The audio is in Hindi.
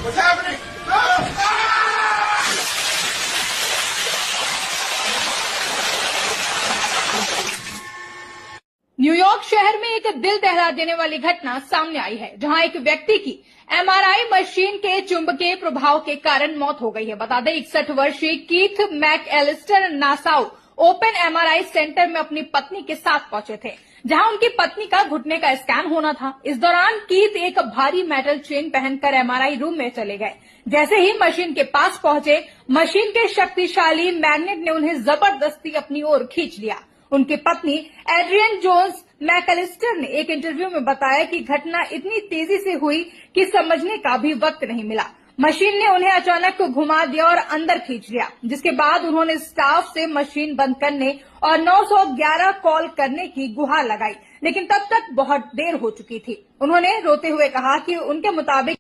What's happening? न्यूयॉर्क शहर में एक दिल दहला देने वाली घटना सामने आई है, जहां एक व्यक्ति की एमआरआई मशीन के चुंबकीय प्रभाव के कारण मौत हो गई है। बता दें 61 वर्षीय Keith Mac Allister Nassau open MRI centre में अपनी पत्नी के साथ पहुंचे थे, जहां उनकी पत्नी का घुटने का स्कैन होना था। इस दौरान कीथ एक भारी मेटल चेन पहनकर एमआरआई रूम में चले गए। जैसे ही मशीन के पास पहुंचे, मशीन के शक्तिशाली मैग्नेट ने उन्हें जबरदस्ती अपनी ओर खींच लिया। उनकी पत्नी एड्रियन जोन्स मैकएलिस्टर ने एक इंटरव्यू में बताया कि घटना इतनी तेजी से हुई कि समझने का भी वक्त नहीं मिला। मशीन ने उन्हें अचानक घुमा दिया और अंदर खींच लिया, जिसके बाद उन्होंने स्टाफ से मशीन बंद करने और 911 कॉल करने की गुहार लगाई, लेकिन तब तक बहुत देर हो चुकी थी। उन्होंने रोते हुए कहा कि उनके मुताबिक